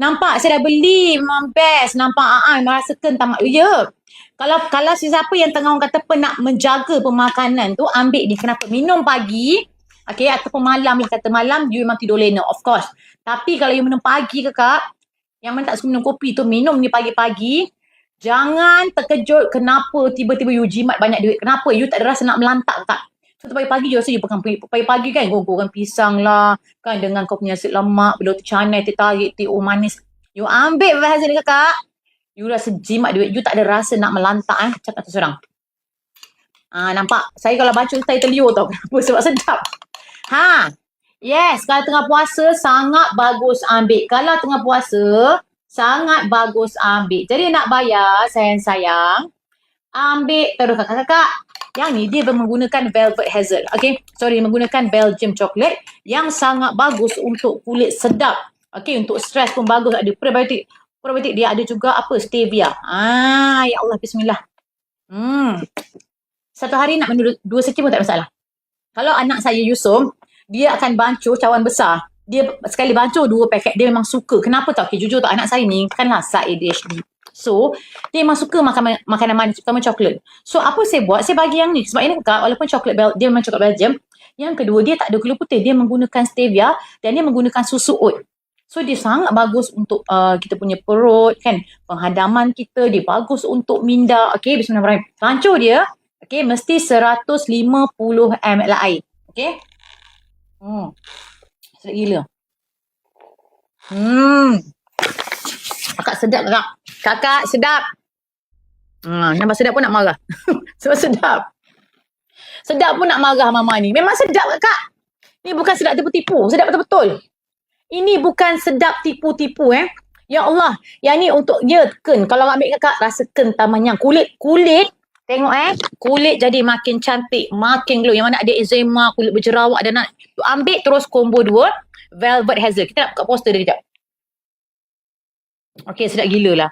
Nampak saya dah beli, memang best. Nampak merasakan tamak. Ya. Kalau siapa yang tengah orang kata nak menjaga pemakanan tu, ambil ni. Kenapa? Minum pagi, okay, ataupun malam lah. Kata malam, you memang tidur lena, of course. Tapi kalau you minum pagi kakak, yang mana tak suka minum kopi tu, minum ni pagi-pagi. Jangan terkejut kenapa tiba-tiba you jimat banyak duit. Kenapa? You tak ada rasa nak melantak kakak. So pagi-pagi you rasa you pegang pagi-pagi kan, goreng pisang lah, kan, dengan kau punya nasi lemak, belum canai, teh tarik, teh manis. You ambil bahasa ni kakak. You rasa jimat duit. You tak ada rasa nak melantak cakap tu seorang. Nampak? Saya kalau baca saya terliur tau. Kenapa? Sebab sedap. Yes, kalau tengah puasa sangat bagus ambil. Kalau tengah puasa sangat bagus ambil. Jadi nak bayar sayang-sayang, ambil terus kakak-kakak. Yang ni dia menggunakan Velvet Hazel. Okay, sorry, menggunakan Belgium chocolate yang sangat bagus untuk kulit sedap. Okay, untuk stres pun bagus. Ada probiotik. Probiotik dia ada juga apa? Stevia. Ya Allah, bismillah. Satu hari nak minum 2 secik pun tak masalah. Kalau anak saya Yusuf, dia akan bancuh cawan besar. Dia sekali bancuh 2 paket. Dia memang suka. Kenapa tau? Okay, jujur tau, anak saya ni kan rasa ADHD. So, dia memang suka makan makanan manis, terutama coklat. So, apa saya buat? Saya bagi yang ni. Sebab ini kakak, walaupun coklat dia memang coklat Belgium. Yang kedua, dia tak ada gula putih. Dia menggunakan stevia dan dia menggunakan susu oat. So, dia sangat bagus untuk kita punya perut, kan? Penghadaman kita, dia bagus untuk minda. Okay, bismillahirrahmanirrahim. Bancuh dia, okay, mesti 150 ml air. Okay? Sedap gila. Kakak sedap kakak. Kakak sedap. Nampak sedap pun nak marah. Sebab sedap. Sedap pun nak marah mama ni. Memang sedap kakak. Ni bukan sedap tipu-tipu. Sedap betul-betul. Ini bukan sedap tipu-tipu Ya Allah. Yang ni untuk dia ken. Kalau ambil kakak rasakan tamanya. Kulit. Tengok kulit jadi makin cantik. Makin glow. Yang mana ada eczema. Kulit berjerawat. Ada nak. Ambil terus combo 2. Velvet Hazel. Kita nak buka poster dia sekejap. Okay, sedap gila lah.